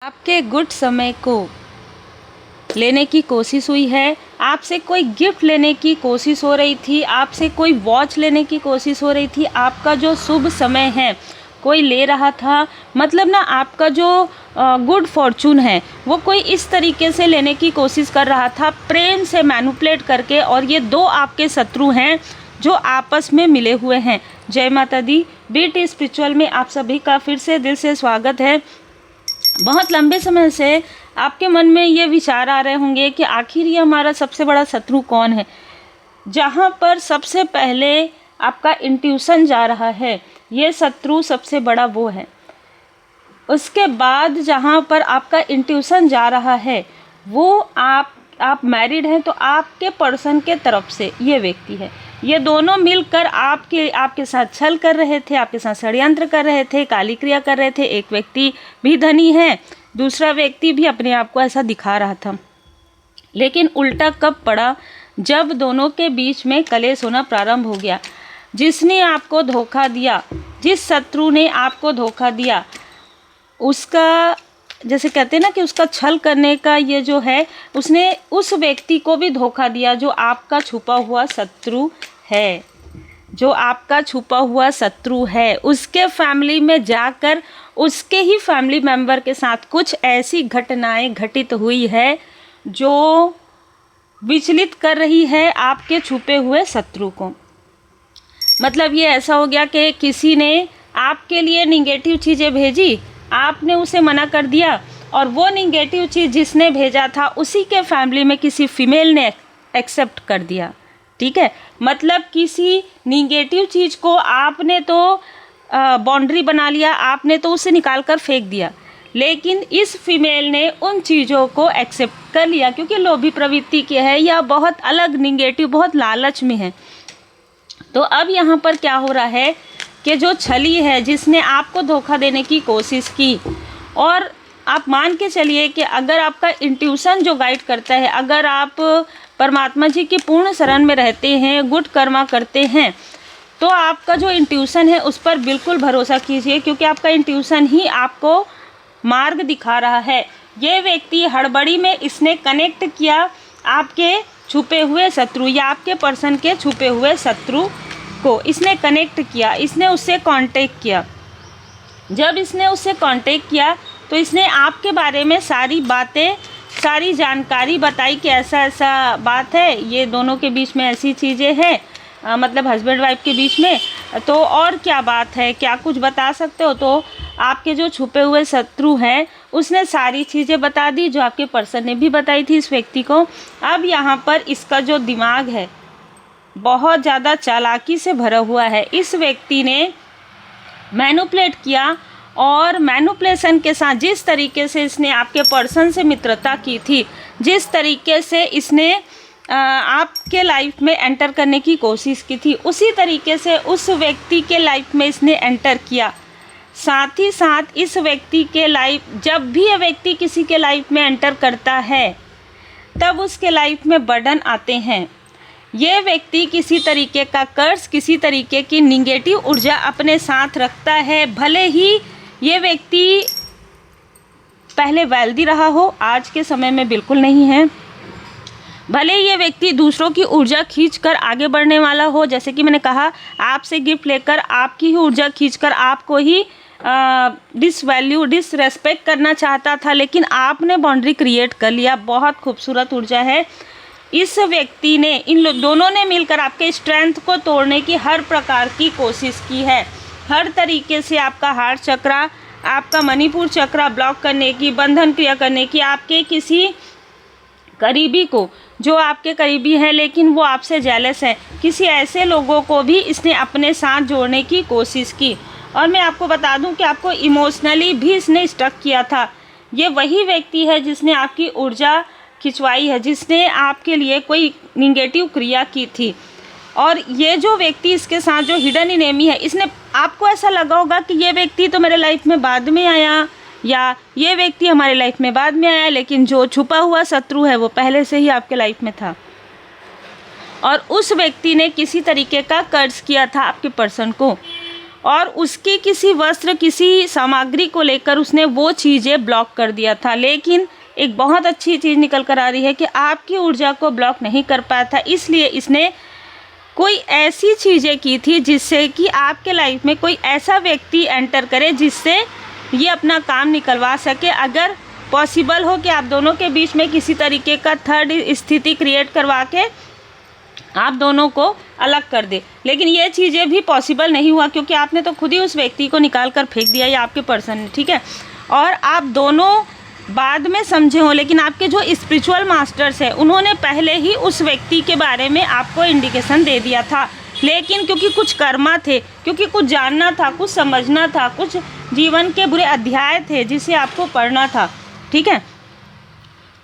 आपके गुड समय को लेने की कोशिश हुई है, आपसे कोई गिफ्ट लेने की कोशिश हो रही थी, आपसे कोई वॉच लेने की कोशिश हो रही थी, आपका जो शुभ समय है कोई ले रहा था। मतलब ना आपका जो गुड फॉर्चून है वो कोई इस तरीके से लेने की कोशिश कर रहा था, प्रेम से मैनिपुलेट करके। और ये दो आपके शत्रु हैं जो आपस में मिले हुए हैं। जय माता दी। बीट स्पिरिचुअल में आप सभी का फिर से दिल से स्वागत है। बहुत लंबे समय से आपके मन में ये विचार आ रहे होंगे कि आखिर ये हमारा सबसे बड़ा शत्रु कौन है। जहाँ पर सबसे पहले आपका इंट्यूशन जा रहा है, ये शत्रु सबसे बड़ा वो है। उसके बाद जहाँ पर आपका इंट्यूशन जा रहा है वो आप मैरिड हैं तो आपके पर्सन के तरफ से ये व्यक्ति है। ये दोनों मिलकर आपके साथ छल कर रहे थे, आपके साथ षड्यंत्र कर रहे थे, काली क्रिया कर रहे थे। एक व्यक्ति भी धनी है, दूसरा व्यक्ति भी अपने आप को ऐसा दिखा रहा था। लेकिन उल्टा कब पड़ा, जब दोनों के बीच में कलेश होना प्रारंभ हो गया। जिसने आपको धोखा दिया, जिस शत्रु ने आपको धोखा दिया, उसका जैसे कहते हैं ना कि उसका छल करने का ये जो है, उसने उस व्यक्ति को भी धोखा दिया जो आपका छुपा हुआ शत्रु है। जो आपका छुपा हुआ शत्रु है उसके फैमिली में जाकर उसके ही फैमिली मेंबर के साथ कुछ ऐसी घटनाएं घटित हुई है जो विचलित कर रही है आपके छुपे हुए शत्रु को। मतलब ये ऐसा हो गया कि किसी ने आपके लिए निगेटिव चीज़ें भेजी, आपने उसे मना कर दिया, और वो निगेटिव चीज़ जिसने भेजा था उसी के फैमिली में किसी फीमेल ने एक्सेप्ट कर दिया। ठीक है, मतलब किसी निगेटिव चीज़ को आपने तो बाउंड्री बना लिया, आपने तो उसे निकाल कर फेंक दिया, लेकिन इस फीमेल ने उन चीज़ों को एक्सेप्ट कर लिया क्योंकि लोभी प्रवृत्ति की है या बहुत अलग निगेटिव, बहुत लालच में है। तो अब यहाँ पर क्या हो रहा है कि जो छली है, जिसने आपको धोखा देने की कोशिश की, और आप मान के चलिए कि अगर आपका इंट्यूशन जो गाइड करता है, अगर आप परमात्मा जी की पूर्ण शरण में रहते हैं, गुड कर्मा करते हैं, तो आपका जो इंट्यूशन है उस पर बिल्कुल भरोसा कीजिए क्योंकि आपका इंट्यूशन ही आपको मार्ग दिखा रहा है। ये व्यक्ति हड़बड़ी में इसने कनेक्ट किया आपके छुपे हुए शत्रु या आपके पर्सन के छुपे हुए शत्रु को इसने कनेक्ट किया, इसने उससे कांटेक्ट किया। जब इसने उससे कांटेक्ट किया तो इसने आपके बारे में सारी बातें, सारी जानकारी बताई कि ऐसा ऐसा बात है, ये दोनों के बीच में ऐसी चीज़ें हैं, मतलब हस्बैंड वाइफ के बीच में, तो और क्या बात है, क्या कुछ बता सकते हो। तो आपके जो छुपे हुए शत्रु हैं उसने सारी चीज़ें बता दी जो आपके पर्सन ने भी बताई थी इस व्यक्ति को। अब यहाँ पर इसका जो दिमाग है बहुत ज़्यादा चालाकी से भरा हुआ है। इस व्यक्ति ने मैनिपुलेट किया और मैनिपुलेशन के साथ जिस तरीके से इसने आपके पर्सन से मित्रता की थी, जिस तरीके से इसने आपके लाइफ में एंटर करने की कोशिश की थी, उसी तरीके से उस व्यक्ति के लाइफ में इसने एंटर किया। साथ ही साथ इस व्यक्ति के लाइफ, जब भी ये व्यक्ति किसी के लाइफ में एंटर करता है तब उसके लाइफ में बर्डन आते हैं। ये व्यक्ति किसी तरीके का कर्ज, किसी तरीके की निगेटिव ऊर्जा अपने साथ रखता है। भले ही ये व्यक्ति पहले वेल्दी रहा हो, आज के समय में बिल्कुल नहीं है। भले ही ये व्यक्ति दूसरों की ऊर्जा खींचकर आगे बढ़ने वाला हो, जैसे कि मैंने कहा, आपसे गिफ्ट लेकर आपकी ही ऊर्जा खींचकर आपको ही डिसवैल्यू, डिसरेस्पेक्ट करना चाहता था, लेकिन आपने बाउंड्री क्रिएट कर लिया। बहुत खूबसूरत ऊर्जा है। इस व्यक्ति ने, इन दोनों ने मिलकर आपके स्ट्रेंथ को तोड़ने की हर प्रकार की कोशिश की है। हर तरीके से आपका हार्ट चक्रा, आपका मणिपुर चक्रा ब्लॉक करने की, बंधन क्रिया करने की, आपके किसी करीबी को, जो आपके करीबी है लेकिन वो आपसे जेलस है, किसी ऐसे लोगों को भी इसने अपने साथ जोड़ने की कोशिश की। और मैं आपको बता दूं कि आपको इमोशनली भी इसने स्टक किया था। ये वही व्यक्ति है जिसने आपकी ऊर्जा खिंचवाई है, जिसने आपके लिए कोई निगेटिव क्रिया की थी। और ये जो व्यक्ति, इसके साथ जो हिडन एनिमी है, इसने, आपको ऐसा लगा होगा कि ये व्यक्ति तो मेरे लाइफ में बाद में आया या ये व्यक्ति हमारे लाइफ में बाद में आया, लेकिन जो छुपा हुआ शत्रु है वो पहले से ही आपके लाइफ में था। और उस व्यक्ति ने किसी तरीके का कर्ज किया था आपके पर्सन को। और उसकी किसी वस्त्र, किसी सामग्री को लेकर उसने वो चीज़ें ब्लॉक कर दिया था। लेकिन एक बहुत अच्छी चीज़ निकल कर आ रही है कि आपकी ऊर्जा को ब्लॉक नहीं कर पाया था, इसलिए इसने कोई ऐसी चीज़ें की थी जिससे कि आपके लाइफ में कोई ऐसा व्यक्ति एंटर करे जिससे ये अपना काम निकलवा सके। अगर पॉसिबल हो कि आप दोनों के बीच में किसी तरीके का थर्ड स्थिति क्रिएट करवा के आप दोनों को अलग कर दे, लेकिन ये चीज़ें भी पॉसिबल नहीं हुआ क्योंकि आपने तो खुद ही उस व्यक्ति को निकाल कर फेंक दिया, ये आपके पर्सन ने, ठीक है। और आप दोनों बाद में समझे हो, लेकिन आपके जो स्पिरिचुअल मास्टर्स हैं उन्होंने पहले ही उस व्यक्ति के बारे में आपको इंडिकेशन दे दिया था, लेकिन क्योंकि कुछ कर्मा थे, क्योंकि कुछ जानना था, कुछ समझना था, कुछ जीवन के बुरे अध्याय थे जिसे आपको पढ़ना था, ठीक है।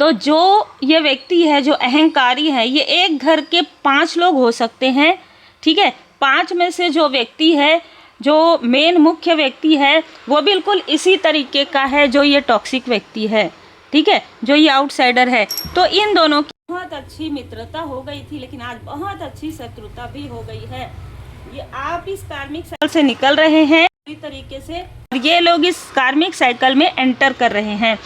तो जो ये व्यक्ति है, जो अहंकारी है, ये एक घर के 5 लोग हो सकते हैं, ठीक है। 5 में से जो व्यक्ति है, जो मेन मुख्य व्यक्ति है, वो बिल्कुल इसी तरीके का है जो ये टॉक्सिक व्यक्ति है, ठीक है, जो ये आउटसाइडर है। तो इन दोनों की बहुत अच्छी मित्रता हो गई थी, लेकिन आज बहुत अच्छी शत्रुता भी हो गई है। ये आप इस कार्मिक साइकिल से निकल रहे हैं पूरी तरीके से, और ये लोग इस कार्मिक साइकिल में एंटर कर रहे हैं।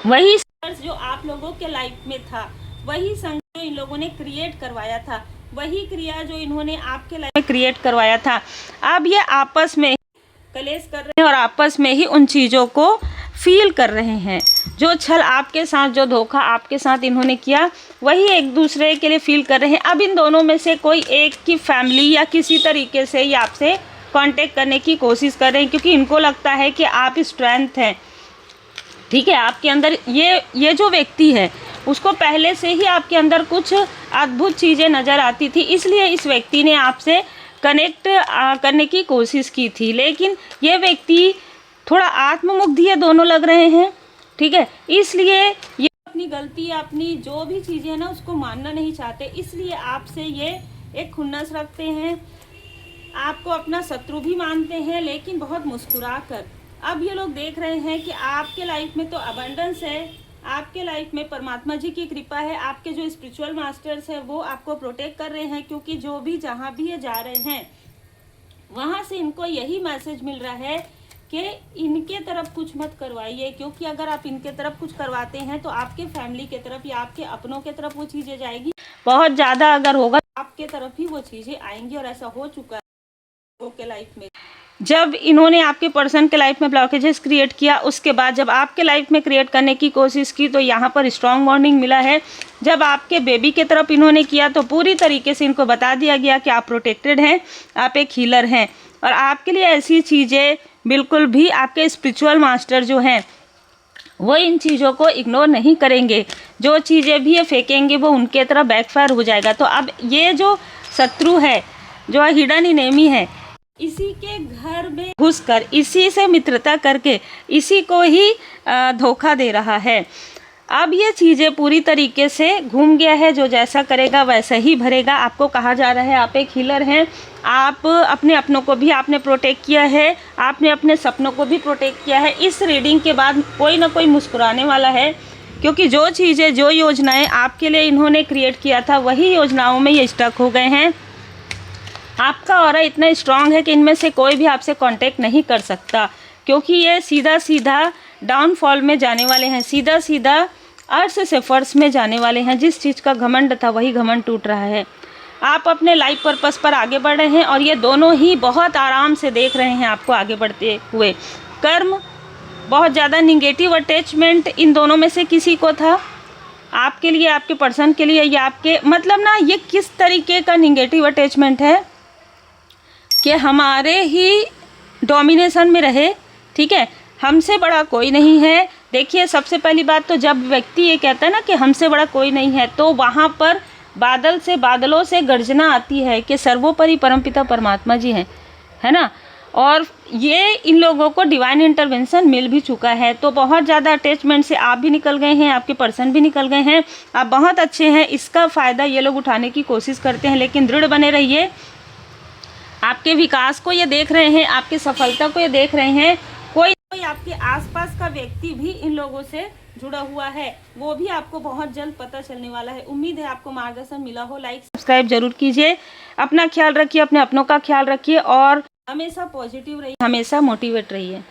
वही संघर्ष जो आप लोगों के लाइफ में था, वही संघर्ष जो इन लोगों ने क्रिएट करवाया था, वही क्रिया जो इन्होंने आपके लाइफ में क्रिएट करवाया था, अब ये आपस में कलेश कर रहे हैं और आपस में ही उन चीज़ों को फील कर रहे हैं। जो छल आपके साथ, जो धोखा आपके साथ इन्होंने किया, वही एक दूसरे के लिए फील कर रहे हैं। अब इन दोनों में से कोई एक की फैमिली या किसी तरीके से ही आपसे कांटेक्ट करने की कोशिश कर रहे हैं, क्योंकि इनको लगता है कि आप स्ट्रेंथ हैं, ठीक है। आपके अंदर ये जो व्यक्ति है उसको पहले से ही आपके अंदर कुछ अद्भुत चीज़ें नज़र आती थी, इसलिए इस व्यक्ति ने आपसे कनेक्ट करने की कोशिश की थी। लेकिन ये व्यक्ति थोड़ा आत्ममुग्ध ये दोनों लग रहे हैं, ठीक है, इसलिए ये अपनी गलती, अपनी जो भी चीज़ें हैं ना, उसको मानना नहीं चाहते, इसलिए आपसे ये एक खुन्नस रखते हैं, आपको अपना शत्रु भी मानते हैं, लेकिन बहुत मुस्कुरा कर। अब ये लोग देख रहे हैं कि आपके लाइफ में तो अबंडेंस है, आपके लाइफ में परमात्मा जी की कृपा है, आपके जो स्पिरिचुअल मास्टर्स हैं वो आपको प्रोटेक्ट कर रहे हैं, क्योंकि जो भी जहाँ भी ये जा रहे हैं वहाँ से इनको यही मैसेज मिल रहा है कि इनके तरफ कुछ मत करवाइए, क्योंकि अगर आप इनके तरफ कुछ करवाते हैं तो आपके फैमिली के तरफ या आपके अपनों के तरफ वो चीज़ें जाएगी, बहुत ज़्यादा अगर होगा आपके तरफ ही वो चीज़ें आएंगी। और ऐसा हो चुका है लोगों के लाइफ में। जब इन्होंने आपके पर्सन के लाइफ में ब्लॉकेजेस क्रिएट किया, उसके बाद जब आपके लाइफ में क्रिएट करने की कोशिश की तो यहाँ पर स्ट्रॉन्ग वार्निंग मिला है। जब आपके बेबी के तरफ इन्होंने किया तो पूरी तरीके से इनको बता दिया गया कि आप प्रोटेक्टेड हैं, आप एक हीलर हैं, और आपके लिए ऐसी चीज़ें बिल्कुल भी आपके स्पिरिचुअल मास्टर जो हैं वो इन चीज़ों को इग्नोर नहीं करेंगे। जो चीज़ें भी ये फेंकेंगे वो उनके तरफ बैकफायर हो जाएगा। तो अब ये जो शत्रु है, जो हिडन एनिमी है, इसी के घर में घुसकर, इसी से मित्रता करके इसी को ही धोखा दे रहा है। अब ये चीज़ें पूरी तरीके से घूम गया है, जो जैसा करेगा वैसा ही भरेगा। आपको कहा जा रहा है आप एक हीलर हैं, आप अपने अपनों को भी आपने प्रोटेक्ट किया है, आपने अपने सपनों को भी प्रोटेक्ट किया है। इस रीडिंग के बाद कोई ना कोई मुस्कुराने वाला है, क्योंकि जो चीज़ें, जो योजनाएं आपके लिए इन्होंने क्रिएट किया था वही योजनाओं में ये स्टक हो गए हैं। आपका ऑरा इतना स्ट्रांग है कि इनमें से कोई भी आपसे कांटेक्ट नहीं कर सकता, क्योंकि ये सीधा सीधा डाउनफॉल में जाने वाले हैं, सीधा सीधा अर्थ से फर्श में जाने वाले हैं। जिस चीज़ का घमंड था वही घमंड टूट रहा है। आप अपने लाइफ पर्पस पर आगे बढ़ रहे हैं और ये दोनों ही बहुत आराम से देख रहे हैं आपको आगे बढ़ते हुए। कर्म, बहुत ज़्यादा निगेटिव अटैचमेंट इन दोनों में से किसी को था, आपके लिए, आपके पर्सन के लिए, या आपके, मतलब ना ये किस तरीके का निगेटिव अटैचमेंट है कि हमारे ही डोमिनेशन में रहे, ठीक है, हमसे बड़ा कोई नहीं है। देखिए, सबसे पहली बात तो जब व्यक्ति ये कहता है ना कि हमसे बड़ा कोई नहीं है, तो वहाँ पर बादलों से गर्जना आती है कि सर्वोपरि परमपिता परमात्मा जी हैं, है ना। और ये इन लोगों को डिवाइन इंटरवेंशन मिल भी चुका है। तो बहुत ज़्यादा अटैचमेंट से आप भी निकल गए हैं, आपके पर्सन भी निकल गए हैं, आप बहुत अच्छे हैं। इसका फ़ायदा ये लोग उठाने की कोशिश करते हैं, लेकिन दृढ़ बने रहिए। आपके विकास को ये देख रहे हैं, आपकी सफलता को ये देख रहे हैं। कोई आपके आसपास का व्यक्ति भी इन लोगों से जुड़ा हुआ है, वो भी आपको बहुत जल्द पता चलने वाला है। उम्मीद है आपको मार्गदर्शन मिला हो। लाइक सब्सक्राइब जरूर कीजिए। अपना ख्याल रखिए, अपने अपनों का ख्याल रखिए और हमेशा पॉजिटिव रहिए, हमेशा मोटिवेट रहिए।